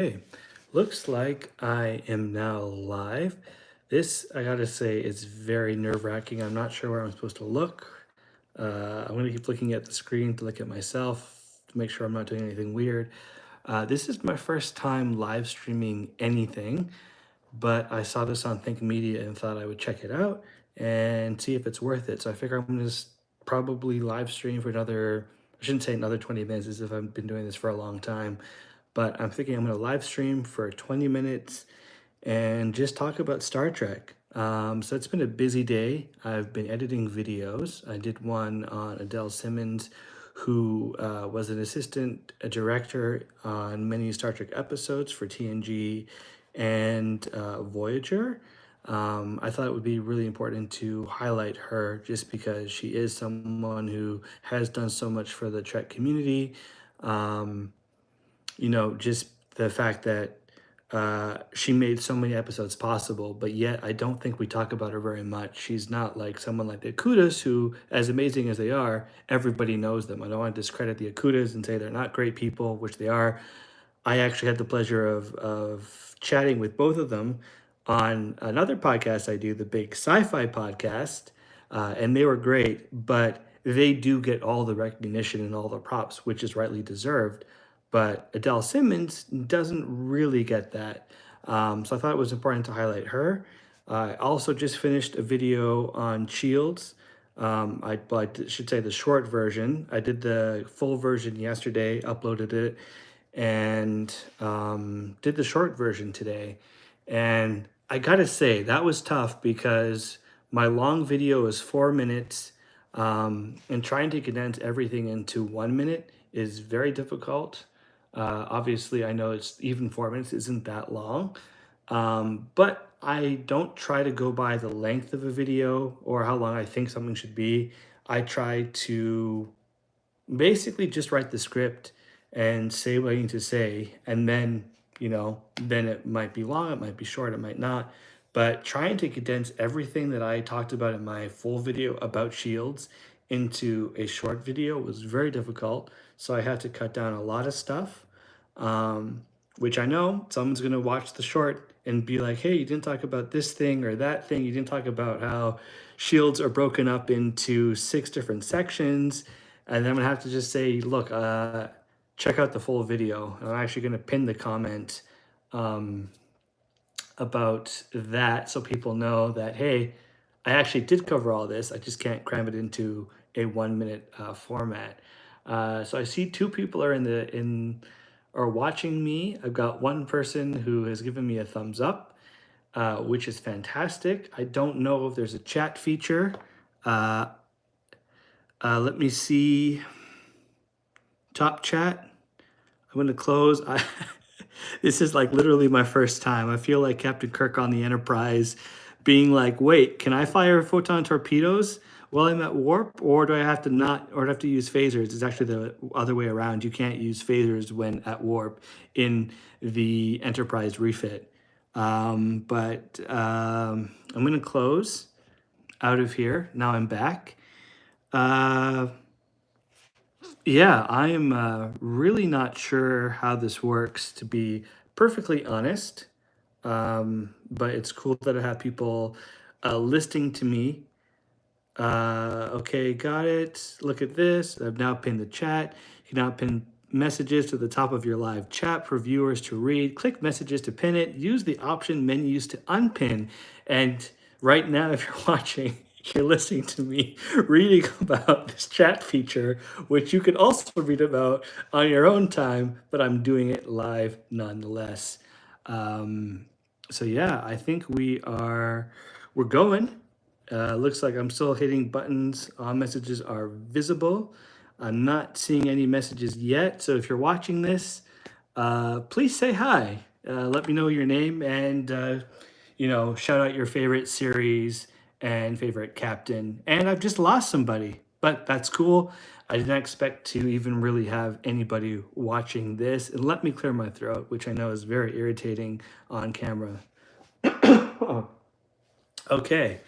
Hey, looks like I am now live. This, I gotta say, is very nerve-wracking. I'm not sure where I'm supposed to look. I'm gonna keep looking at the screen to look at myself to make sure I'm not doing anything weird. This is my first time live streaming anything, but I saw this on Think Media and thought I would check it out and see if it's worth it. So I figure I'm gonna just probably live stream for another, I shouldn't say another 20 minutes, as if I've been doing this for a long time, but I'm thinking I'm gonna live stream for 20 minutes and just talk about Star Trek. So it's been a busy day. I've been editing videos. I did one on Adele Simmons, who was an assistant director on many Star Trek episodes for TNG and Voyager. I thought it would be really important to highlight her just because she is someone who has done so much for the Trek community. Um, just the fact that she made so many episodes possible, but yet I don't think we talk about her very much. She's not like someone like the Akutas, who, as amazing as they are, everybody knows them. I don't want to discredit the Akutas and say they're not great people, which they are. I actually had the pleasure of chatting with both of them on another podcast I do, the Big Sci-Fi Podcast, and they were great, but they do get all the recognition and all the props, which is rightly deserved. But Adele Simmons doesn't really get that. So I thought it was important to highlight her. I also just finished a video on Shields. I should say the short version. I did the full version yesterday, uploaded it, and did the short version today. And I gotta say, that was tough because my long video is 4 minutes, and trying to condense everything into 1 minute is very difficult. Obviously, I know it's even 4 minutes isn't that long, but I don't try to go by the length of a video or how long I think something should be. I try to basically just write the script and say what I need to say, and then it might be long, it might be short, it might not. But trying to condense everything that I talked about in my full video about Shields into a short video was very difficult. So I had to cut down a lot of stuff, um, which I know someone's going to watch the short and be like, hey, you didn't talk about this thing or that thing. You didn't talk about how shields are broken up into 6 different sections. And then I'm going to have to just say, look, check out the full video. I'm actually going to pin the comment um, about that so people know that, hey, I actually did cover all this. I just can't cram it into a 1 minute format. So I see two people are are watching me. I've got one person who has given me a thumbs up, which is fantastic. I don't know if there's a chat feature. Uh, Let me see. Top chat. I'm going to close. This is like literally my first time. I feel like Captain Kirk on the Enterprise being like, wait, can I fire photon torpedoes while I'm at warp? Or do I have to not, or do I have to use phasers? It's actually the other way around. You can't use phasers when at warp in the Enterprise refit. But I'm going to close out of here. Now I'm back. Uh, yeah, I am really not sure how this works, to be perfectly honest. But it's cool that I have people listening to me. Okay, got it. Look at this. I've now pinned the chat. You can now pin messages to the top of your live chat for viewers to read. Click messages to pin it. Use the option menus to unpin. And right now, if you're watching, you're listening to me reading about this chat feature, which you can also read about on your own time, but I'm doing it live nonetheless. Um, so yeah, I think we're going. Looks like I'm still hitting buttons. All messages are visible. I'm not seeing any messages yet. So if you're watching this, please say hi. Let me know your name and, shout out your favorite series and favorite captain. And I've just lost somebody, but that's cool. I didn't expect to even really have anybody watching this. And let me clear my throat, which I know is very irritating on camera. Okay,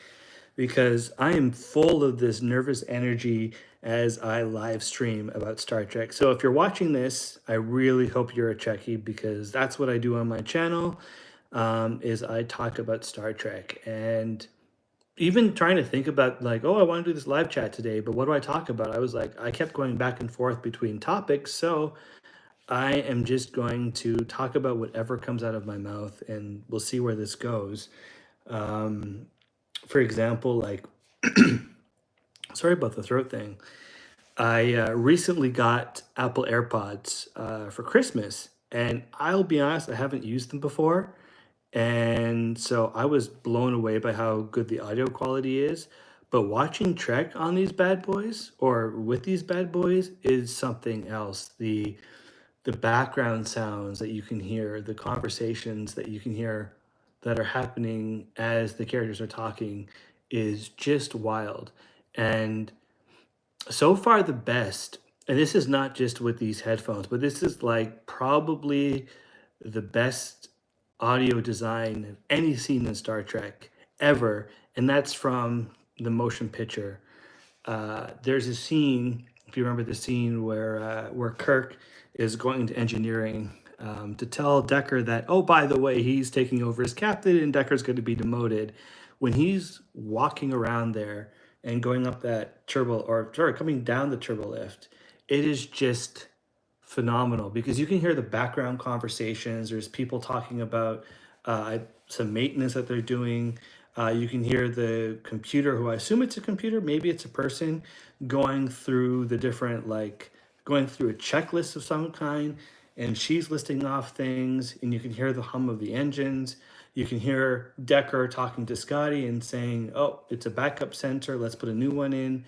because I am full of this nervous energy as I live stream about Star Trek. So if you're watching this, I really hope you're a Trekkie because that's what I do on my channel. Is I talk about Star Trek and even trying to think about like, oh, I want to do this live chat today, but what do I talk about? I was like, I kept going back and forth between topics, so I am just going to talk about whatever comes out of my mouth, and we'll see where this goes. Um, for example, like, sorry about the throat thing. I recently got Apple AirPods for Christmas, and I'll be honest, I haven't used them before. And so I was blown away by how good the audio quality is. But watching Trek on these bad boys or with these bad boys is something else. The background sounds that you can hear, the conversations that you can hear that are happening as the characters are talking is just wild. And so far the best, and this is not just with these headphones, but this is like probably the best audio design of any scene in Star Trek ever, and that's from the motion picture. There's a scene, if you remember the scene where Kirk is going to engineering to tell Decker that, oh, by the way, he's taking over as captain and Decker's going to be demoted. When he's walking around there and going up that turbo, or sorry, coming down the turbo lift, it is just phenomenal because you can hear the background conversations. There's people talking about some maintenance that they're doing. You can hear the computer, who I assume it's a computer, maybe it's a person, going through the different, like, going through a checklist of some kind, and she's listing off things, and you can hear the hum of the engines. You can hear Decker talking to Scotty and saying, oh, it's a backup sensor, let's put a new one in.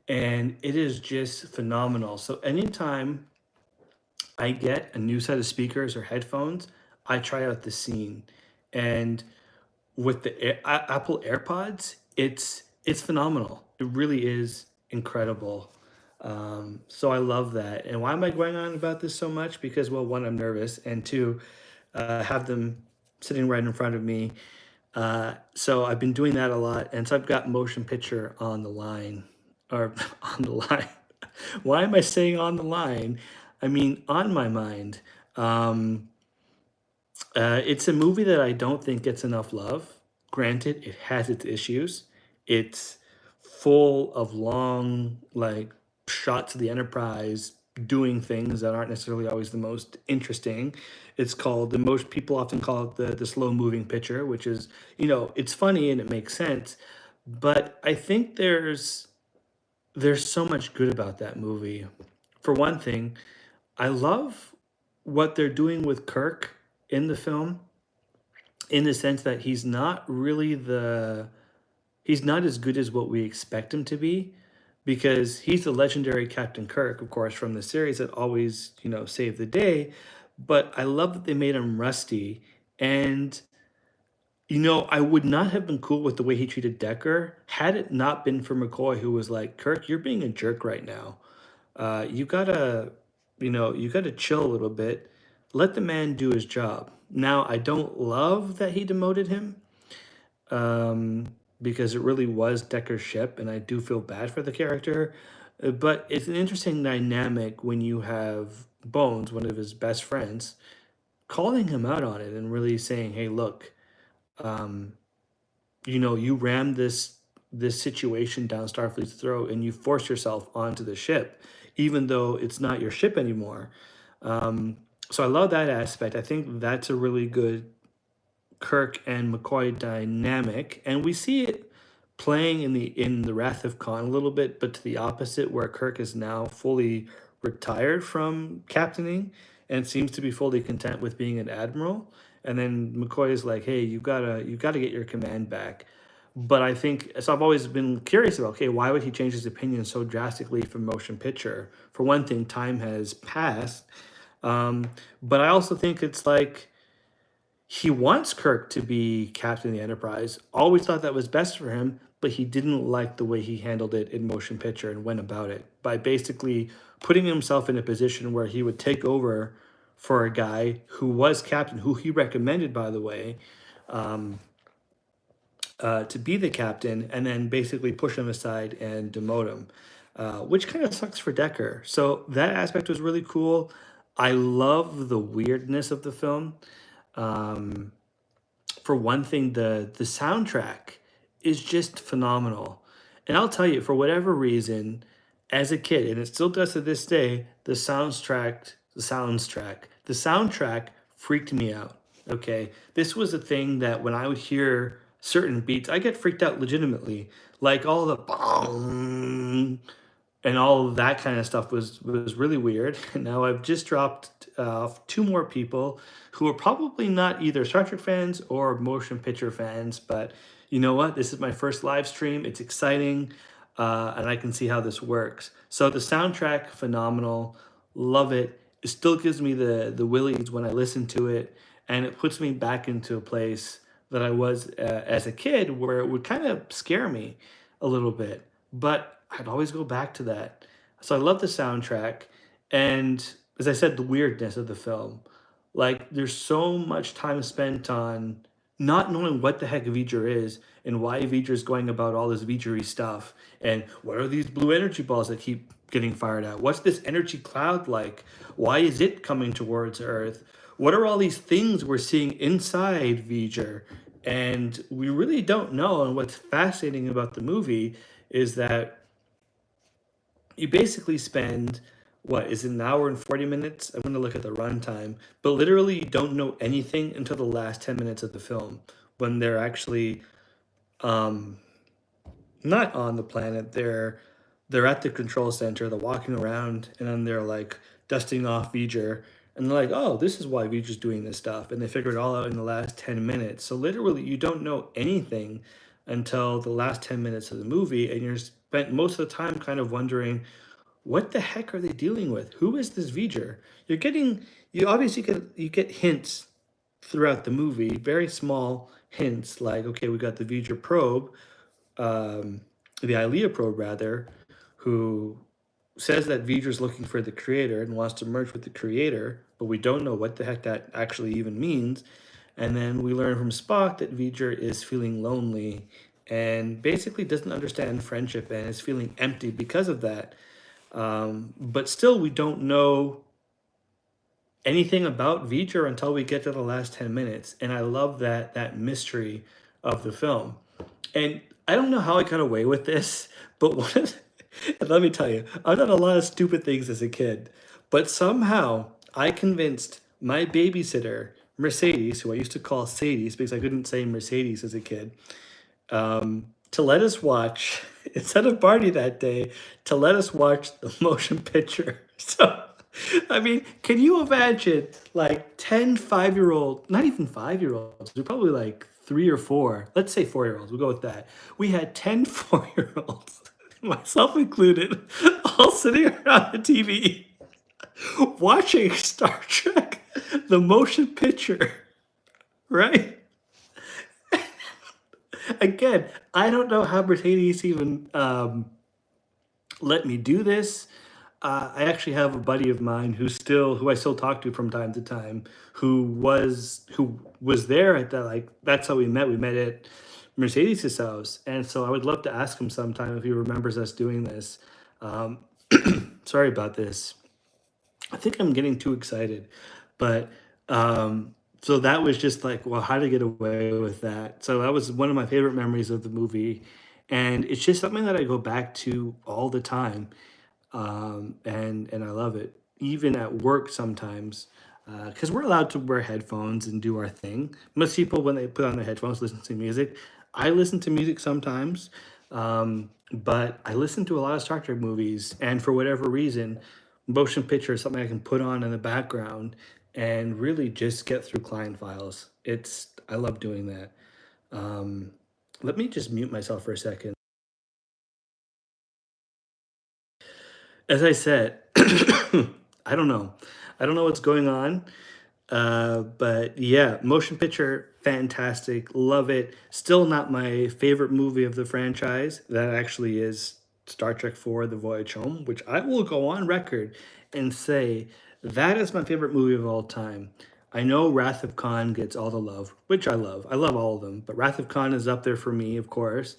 And it is just phenomenal. So anytime I get a new set of speakers or headphones, I try out the scene. And with the Apple AirPods, it's phenomenal. It really is incredible. So I love that. And why am I going on about this so much? Because, well, one, I'm nervous, and two, have them sitting right in front of me. So I've been doing that a lot, and so I've got motion picture on the line, or on the line. Why am I saying on the line? I mean on my mind. Um, it's a movie that I don't think gets enough love. Granted, it has its issues. It's full of long, like, shots of the Enterprise doing things that aren't necessarily always the most interesting. It's called, the most people often call it the slow moving picture, which is, it's funny and it makes sense. But I think there's so much good about that movie. For one thing, I love what they're doing with Kirk in the film, in the sense that he's not as good as what we expect him to be, because he's the legendary Captain Kirk, of course, from the series that always, saved the day. But I love that they made him rusty. And, I would not have been cool with the way he treated Decker had it not been for McCoy, who was like, Kirk, you're being a jerk right now. You gotta, you gotta chill a little bit. Let the man do his job. Now, I don't love that he demoted him, um, because it really was Decker's ship, and I do feel bad for the character. But it's an interesting dynamic when you have Bones, one of his best friends, calling him out on it and really saying, "Hey, look, um, you rammed this situation down Starfleet's throat, and you forced yourself onto the ship, even though it's not your ship anymore." So I love that aspect. I think that's a really good Kirk and McCoy dynamic, and we see it playing in the Wrath of Khan a little bit, but to the opposite, where Kirk is now fully retired from captaining and seems to be fully content with being an admiral. And then McCoy is like, "Hey, you gotta get your command back." But I think so. I've always been curious about, okay, why would he change his opinion so drastically from motion picture? For one thing, time has passed, but I also think it's like he wants Kirk to be captain of the Enterprise, always thought that was best for him, but he didn't like the way he handled it in motion picture and went about it by basically putting himself in a position where he would take over for a guy who was captain, who he recommended, by the way, to be the captain, and then basically push him aside and demote him. which kind of sucks for Decker. So that aspect was really cool. I love the weirdness of the film. Um, for one thing, the soundtrack is just phenomenal. And I'll tell you, for whatever reason, as a kid, and it still does to this day, the soundtrack freaked me out. Okay. This was a thing that when I would hear certain beats, I get freaked out legitimately. Like all the bong and all of that kind of stuff was really weird. And now I've just dropped two more people who are probably not either Star Trek fans or motion picture fans, but you know what? This is my first live stream. It's exciting, and I can see how this works. So the soundtrack, phenomenal, love it. It still gives me the willies when I listen to it, and it puts me back into a place that I was as a kid, where it would kind of scare me a little bit. But I'd always go back to that. So I love the soundtrack. And as I said, the weirdness of the film. Like, there's so much time spent on not knowing what the heck V'ger is and why V'ger is going about all this V'gery stuff. And what are these blue energy balls that keep getting fired out? What's this energy cloud like? Why is it coming towards Earth? What are all these things we're seeing inside V'ger? And we really don't know. And what's fascinating about the movie is that you basically spend what is it, an hour and 40 minutes? I'm going to look at the runtime, but literally you don't know anything until the last 10 minutes of the film when they're actually um not on the planet. They're at the control center, they're walking around, and then they're like dusting off V'ger, and they're like, oh, this is why V'ger's doing this stuff, and they figure it all out in the last 10 minutes. So literally you don't know anything until the last 10 minutes of the movie, and you're spent most of the time kind of wondering, what the heck are they dealing with? Who is this V'ger? You obviously get hints throughout the movie, very small hints, like, okay, we got the V'ger probe, um, the Ilea probe rather, who says that V'ger's looking for the creator and wants to merge with the creator, but we don't know what the heck that actually even means. And then we learn from Spock that V'ger is feeling lonely and basically doesn't understand friendship and is feeling empty because of that. But still, we don't know anything about V'ger until we get to the last 10 minutes. And I love that mystery of the film. And I don't know how I got away with this, but and let me tell you, I've done a lot of stupid things as a kid, but somehow I convinced my babysitter, Mercedes, who I used to call Sadie's because I couldn't say Mercedes as a kid, to let us watch, instead of Barney that day, to let us watch the motion picture. So, I mean, can you imagine like 10 5-year old, not even 5-year olds, they're probably like 3 or 4, let's say 4-year olds, we'll go with that. We had 10 4-year olds, myself included, all sitting around the TV watching Star Trek, the motion picture, right? Again, I don't know how Mercedes even let me do this. I actually have a buddy of mine who I still talk to from time to time, who was there at that, like, that's how we met. We met at Mercedes' house, and so I would love to ask him sometime if he remembers us doing this. Um, Sorry about this. I think I'm getting too excited, but so that was just like, well, how to get away with that? So that was one of my favorite memories of the movie, and it's just something that I go back to all the time, and I love it. Even at work sometimes, because we're allowed to wear headphones and do our thing. Most people, when they put on their headphones, listen to music. I listen to music sometimes, but I listen to a lot of Star Trek movies, and for whatever reason, motion picture is something I can put on in the background and really just get through client files. I love doing that. Um, Let me just mute myself for a second. As I said, I don't know. I don't know what's going on. But yeah, motion picture, fantastic. Love it. Still not my favorite movie of the franchise. That actually is Star Trek 4 The Voyage Home, which I will go on record and say that is my favorite movie of all time. I know Wrath of Khan gets all the love, which I love. I love all of them, but Wrath of Khan is up there for me, of course.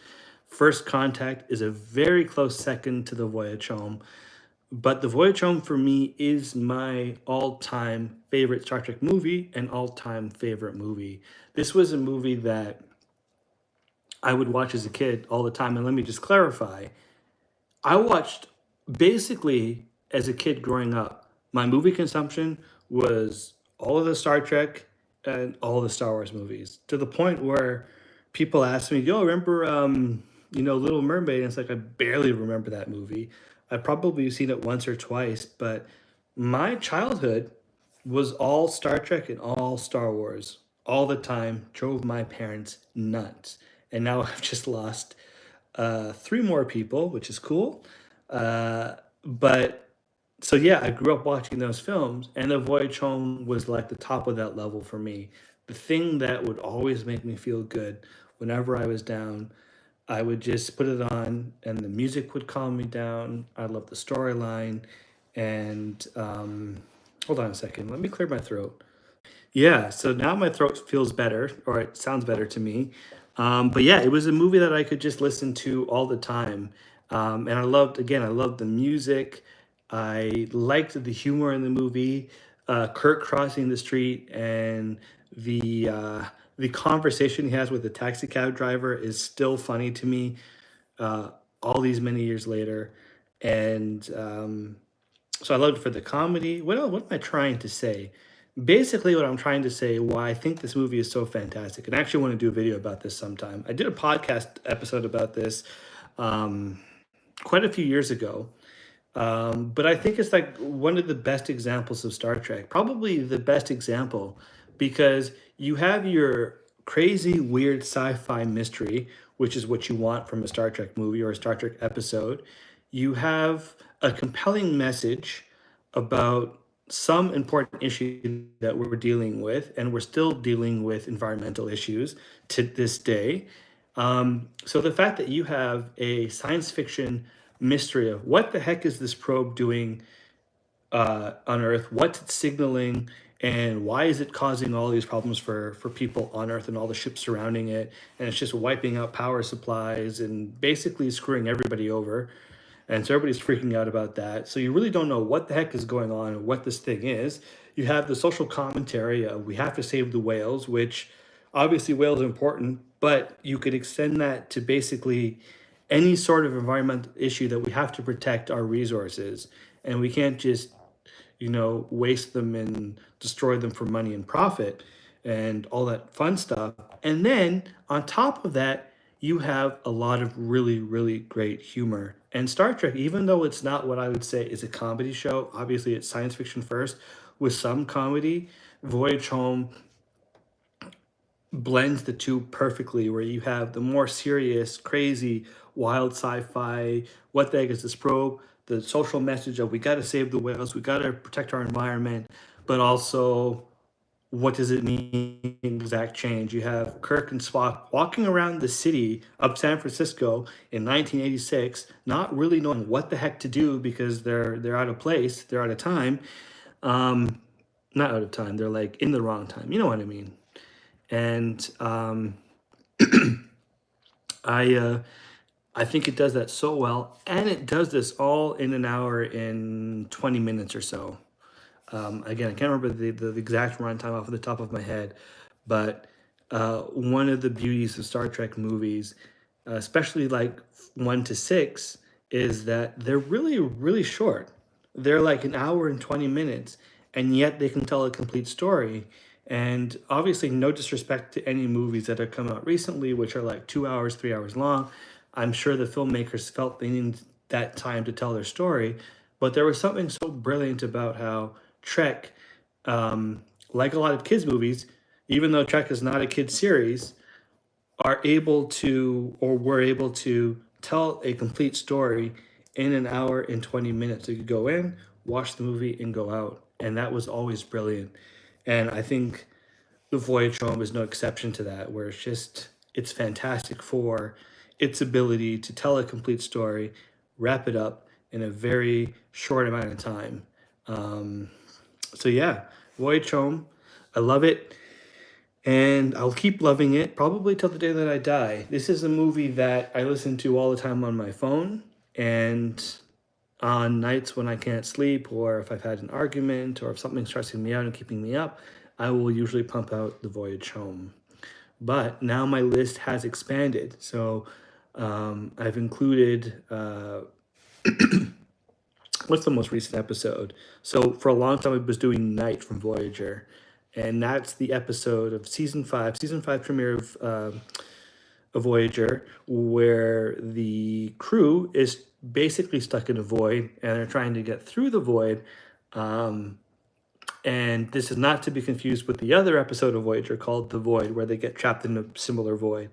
First Contact is a very close second to The Voyage Home. But The Voyage Home for me is my all-time favorite Star Trek movie and all-time favorite movie. This was a movie that I would watch as a kid all the time. And let me just clarify, I watched basically as a kid growing up, my movie consumption was all of the Star Trek and all the Star Wars movies to the point where people ask me, "Yo, remember, Little Mermaid?" And it's like I barely remember that movie. I probably seen it once or twice, but my childhood was all Star Trek and all Star Wars all the time. Drove my parents nuts, and now I've just lost three more people, which is cool. But so yeah, I grew up watching those films, and The Voyage Home was like the top of that level for me. The thing that would always make me feel good whenever I was down, I would just put it on, and the music would calm me down. I love the storyline, and hold on a second, let me clear my throat. Yeah, so now my throat feels better, or it sounds better to me. But yeah, it was a movie that I could just listen to all the time. And I loved the music. I liked the humor in the movie. Kirk crossing the street and the conversation he has with the taxi cab driver is still funny to me uh, all these many years later. And so I loved it for the comedy. What am I trying to say? Basically, what I'm trying to say, why I think this movie is so fantastic, and I actually want to do a video about this sometime. I did a podcast episode about this um, quite a few years ago, but I think it's like one of the best examples of Star Trek, probably the best example, because you have your crazy, weird sci-fi mystery, which is what you want from a Star Trek movie or a Star Trek episode. You have a compelling message about some important issue that we're dealing with, and we're still dealing with environmental issues to this day. So the fact that you have a science fiction mystery of what the heck is this probe doing on Earth, what's it signaling, and why is it causing all these problems for people on Earth and all the ships surrounding it, and it's just wiping out power supplies and basically screwing everybody over. And so everybody's freaking out about that. So you really don't know what the heck is going on or what this thing is. You have the social commentary of we have to save the whales, which obviously whales are important, but you could extend that to basically any sort of environmental issue that we have to protect our resources. And we can't just, waste them and destroy them for money and profit and all that fun stuff. And then on top of that, you have a lot of really, really great humor. And Star Trek, even though it's not what I would say is a comedy show, obviously it's science fiction first with some comedy. Voyage Home blends the two perfectly, where you have the more serious, crazy, wild sci-fi, what the heck is this probe? The social message of we got to save the whales, we got to protect our environment, but also what does it mean exact change? You have Kirk and Spock walking around the city of San Francisco in 1986, not really knowing what the heck to do because they're out of place, they're out of time. Um, Not out of time, they're like in the wrong time. You know what I mean? And I I think it does that so well, and it does this all in an hour in 20 minutes or so. Again, I can't remember the exact runtime off of the top of my head, but one of the beauties of Star Trek movies, especially like one to six, is that they're really, really short. They're like an hour and 20 minutes, and yet they can tell a complete story. And obviously, no disrespect to any movies that have come out recently, which are like 2 hours, 3 hours long. I'm sure the filmmakers felt they needed that time to tell their story, but there was something so brilliant about how Trek, like a lot of kids' movies, even though Trek is not a kids' series, are able to or were able to tell a complete story in an hour and 20 minutes. You could go in, watch the movie, and go out. And that was always brilliant. And I think The Voyage Home is no exception to that, where it's fantastic for its ability to tell a complete story, wrap it up in a very short amount of time. So yeah, Voyage Home, I love it. and I'll keep loving it probably till the day that I die. This is a movie that I listen to all the time on my phone, and on nights when I can't sleep, or if I've had an argument, or if something's stressing me out and keeping me up, I will usually pump out The Voyage Home. But now my list has expanded. So I've included what's the most recent episode? So for a long time, I was doing Night from Voyager, and that's the episode of season five premiere of Voyager, where the crew is basically stuck in a void, and they're trying to get through the void. Um, and this is not to be confused with the other episode of Voyager called The Void, where they get trapped in a similar void.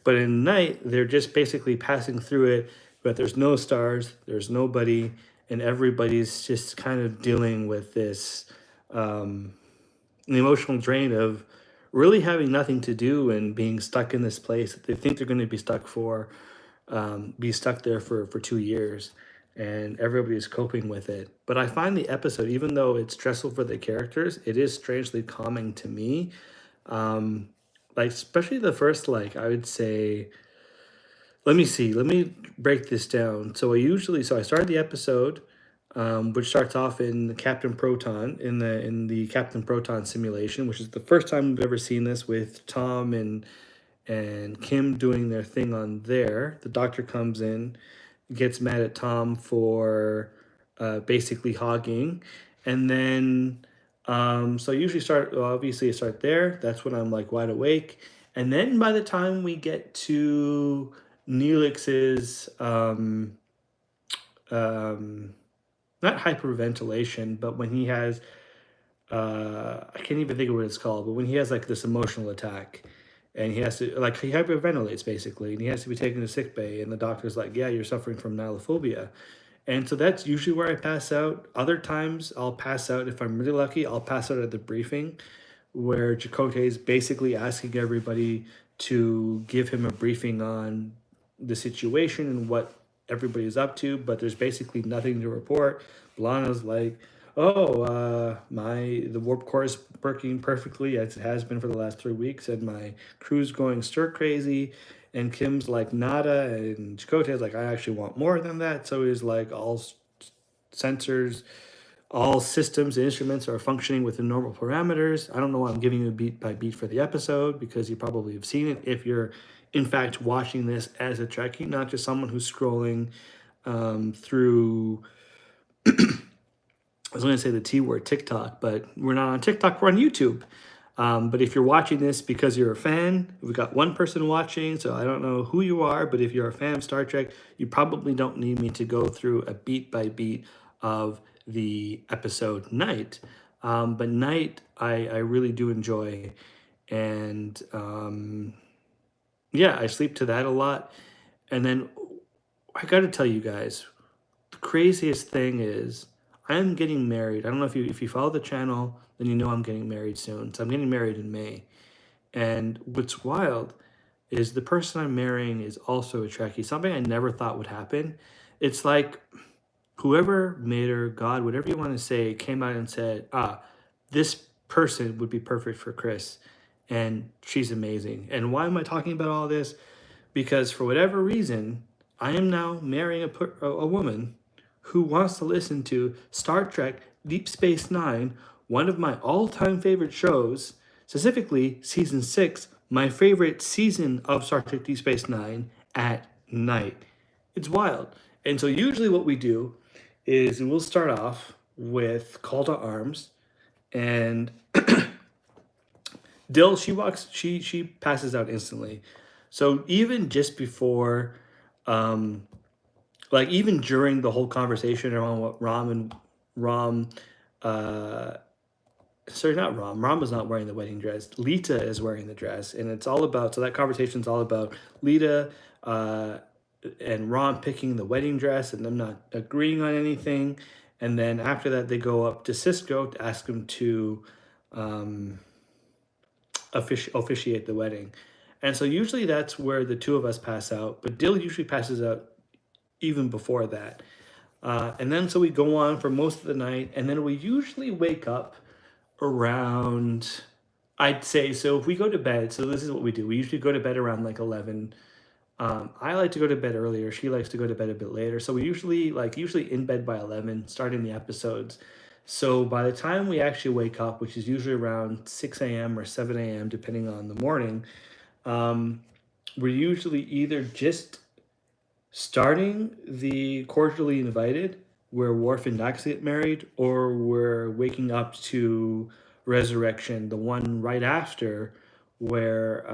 But in Night, they're just basically passing through it, but there's no stars, there's nobody, and everybody's just kind of dealing with this the emotional drain of really having nothing to do and being stuck in this place that they think they're going to be stuck for, be stuck there for 2 years, and everybody's coping with it. But I find the episode, even though it's stressful for the characters, it is strangely calming to me. Like especially the first, like I would say, let me see, let me break this down. So I started the episode, which starts off in the Captain Proton in the Captain Proton simulation, which is the first time we've ever seen this with Tom and Kim doing their thing on there. The doctor comes in, gets mad at Tom for basically hogging, and then so I usually start. Well, obviously, I start there. That's when I'm like wide awake, and then by the time we get to Neelix's um, not hyperventilation, but when he has I can't even think of what it's called, but when he has like this emotional attack and he has to like he hyperventilates basically and he has to be taken to sick bay and the doctor's like, yeah, you're suffering from nylophobia. And so that's usually where I pass out. Other times I'll pass out if I'm really lucky, I'll pass out at the briefing where Chakotay is basically asking everybody to give him a briefing on the situation and what everybody's up to, but there's basically nothing to report. Blana's like, "Oh, my the warp core is working perfectly as it has been for the last 3 weeks, and my crew's going stir crazy." And Kim's like, "Nada," and Chakotay's like, "I actually want more than that." So he's like, sensors, all systems and instruments are functioning within normal parameters. I don't know why I'm giving you a beat by beat for the episode because you probably have seen it if you're, in fact, watching this as a Trekkie, not just someone who's scrolling through. I was going to say the T word, TikTok, but we're not on TikTok, we're on YouTube. But if you're watching this because you're a fan, we've got one person watching, so I don't know who you are, but if you're a fan of Star Trek, you probably don't need me to go through a beat by beat of the episode Night. But Night, I really do enjoy. And yeah, I sleep to that a lot. And then I got to tell you guys, the craziest thing is I'm getting married. I don't know if you follow the channel, then you know I'm getting married soon. So I'm getting married in May. And what's wild is the person I'm marrying is also a Trekkie, something I never thought would happen. It's like whoever made her, God, whatever you want to say, came out and said, this person would be perfect for Chris. And she's amazing. And why am I talking about all this? Because for whatever reason, I am now marrying a woman who wants to listen to Star Trek Deep Space Nine, one of my all time favorite shows, specifically season 6, my favorite season of Star Trek Deep Space Nine, at night. It's wild. And so, usually, what we do is we'll start off with Call to Arms, and Dill, she passes out instantly. So even just before, like even during the whole conversation around what Rom, uh, sorry, not Rom. Rom is not wearing the wedding dress. Lita is wearing the dress, and it's all about. So that conversation is all about Lita and Rom picking the wedding dress, and them not agreeing on anything. And then after that, they go up to Cisco to ask him to officiate the wedding. And so usually that's where the two of us pass out, but Dill usually passes out even before that. And then so we go on for most of the night, and then we usually wake up around, I'd say so. If we go to bed, so this is what we do. We usually go to bed around like 11. I like to go to bed earlier. She likes to go to bed a bit later. So we usually in bed by 11, starting the episodes. So by the time we actually wake up, which is usually around 6 a.m. or 7 a.m., depending on the morning, um, we're usually either just starting the Cordially Invited, where Worf and Dax get married, or we're waking up to Resurrection, the one right after, where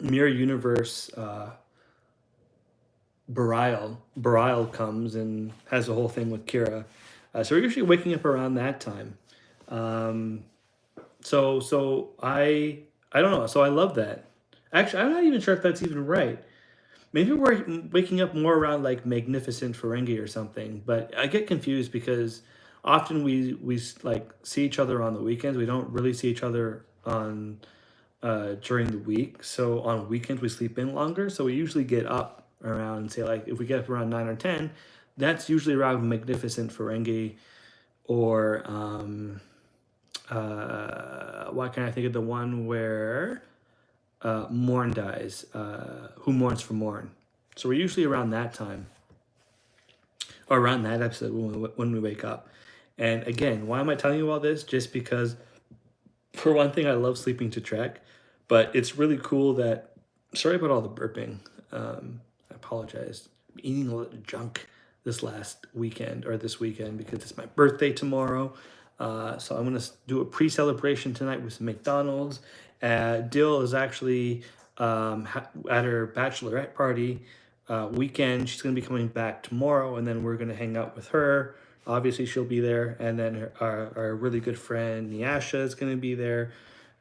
Mirror Universe Barial comes and has a whole thing with Kira. So we're usually waking up around that time. Um, so I don't know. So I love that. Actually, I'm not even sure if that's even right. Maybe we're waking up more around like Magnificent Ferengi or something. But I get confused because often we like see each other on the weekends. We don't really see each other on during the week. So on weekends we sleep in longer. So we usually get up around, say, like if we get up around 9 or 10, that's usually around Magnificent Ferengi or what can I think of, the one where Morn dies, Who Mourns for Morn. So we're usually around that time or around that episode when we wake up. And again, why am I telling you all this? Just because, for one thing, I love sleeping to Trek, but it's really cool that. Sorry about all the burping. I apologize. I'm eating a lot of junk this last weekend or this weekend because it's my birthday tomorrow. So I'm gonna do a pre-celebration tonight with some McDonald's. Dill is actually at her bachelorette party weekend. She's gonna be coming back tomorrow, and then we're gonna hang out with her. Obviously, she'll be there, and then our really good friend Nyasha is gonna be there.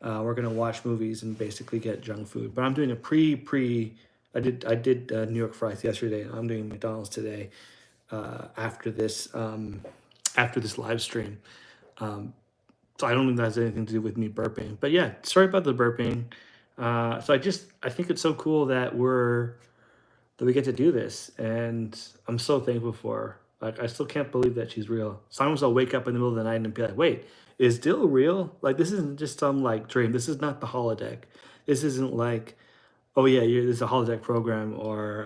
We're gonna watch movies and basically get junk food. But I'm doing a pre. I did New York fries yesterday. I'm doing McDonald's today after this live stream. So I don't think that has anything to do with me burping. But yeah, sorry about the burping. So I think it's so cool that we get to do this, and I'm so thankful for her. Like I still can't believe that she's real. Sometimes I'll wake up in the middle of the night and be like, "Wait, is Dill real? Like this isn't just some like dream. This is not the holodeck. This isn't like, oh yeah, this is a holodeck program, or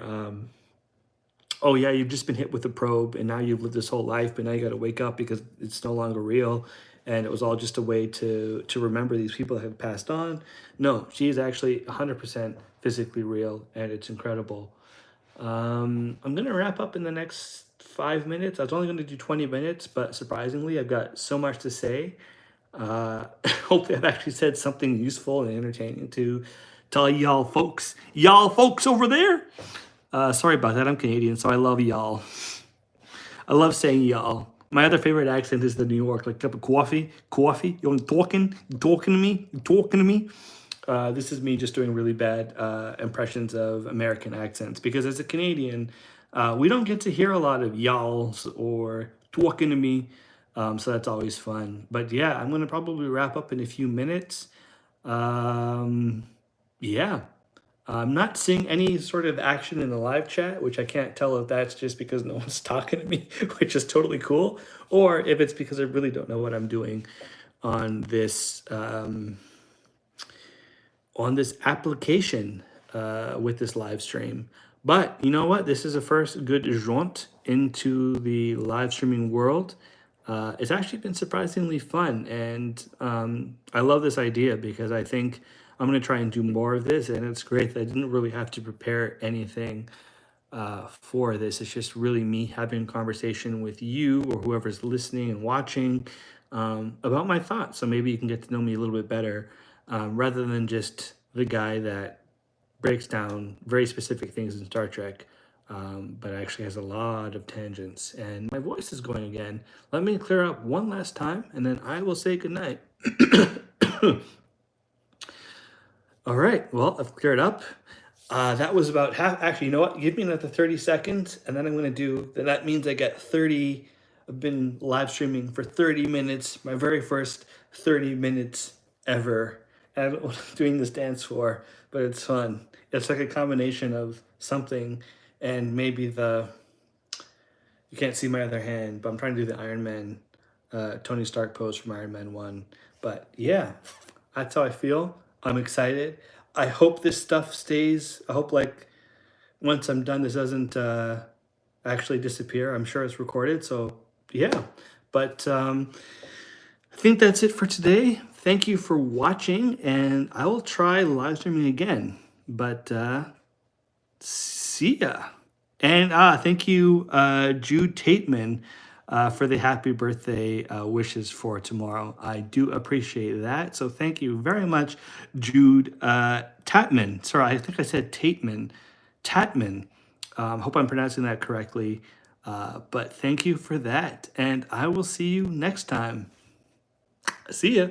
oh yeah, you've just been hit with a probe and now you've lived this whole life, but now you got to wake up because it's no longer real, and it was all just a way to remember these people that have passed on." No, she is actually 100% physically real, and it's incredible. I'm gonna wrap up in the next 5 minutes. I was only gonna do 20 minutes, but surprisingly, I've got so much to say. Hopefully, I've actually said something useful and entertaining to tell y'all folks over there. Sorry about that. I'm Canadian, so I love y'all. I love saying y'all. My other favorite accent is the New York, like cup of coffee, coffee. You talking? You talking to me? You talking to me? This is me just doing really bad impressions of American accents because as a Canadian, we don't get to hear a lot of y'alls or talking to me. So that's always fun. But yeah, I'm going to probably wrap up in a few minutes. Um, yeah. I'm not seeing any sort of action in the live chat, which I can't tell if that's just because no one's talking to me, which is totally cool, or if it's because I really don't know what I'm doing on this application with this live stream. But you know what? This is a first good jaunt into the live streaming world. It's actually been surprisingly fun, and I love this idea because I think I'm going to try and do more of this. And it's great that I didn't really have to prepare anything for this. It's just really me having a conversation with you or whoever's listening and watching about my thoughts. So maybe you can get to know me a little bit better rather than just the guy that breaks down very specific things in Star Trek, but actually has a lot of tangents. And my voice is going again. Let me clear up one last time, and then I will say goodnight. All right, well, I've cleared up. That was about half. Actually, you know what? Give me another 30 seconds, and then I'm going to do, that means I get 30. I've been live streaming for 30 minutes, my very first 30 minutes ever. And I don't know what I'm doing this dance for, but it's fun. It's like a combination of something and maybe you can't see my other hand, but I'm trying to do the Iron Man, Tony Stark pose from Iron Man 1. But yeah, that's how I feel. I'm excited. I hope this stuff stays. I hope like once I'm done, this doesn't actually disappear. I'm sure it's recorded. So yeah, but I think that's it for today. Thank you for watching, and I will try live streaming again. But see ya. And thank you, Jude Tateman, for the happy birthday wishes for tomorrow. I do appreciate that. So thank you very much, Jude Tatman. Sorry, I think I said Tateman. Tatman. Hope I'm pronouncing that correctly. But thank you for that. And I will see you next time. See ya.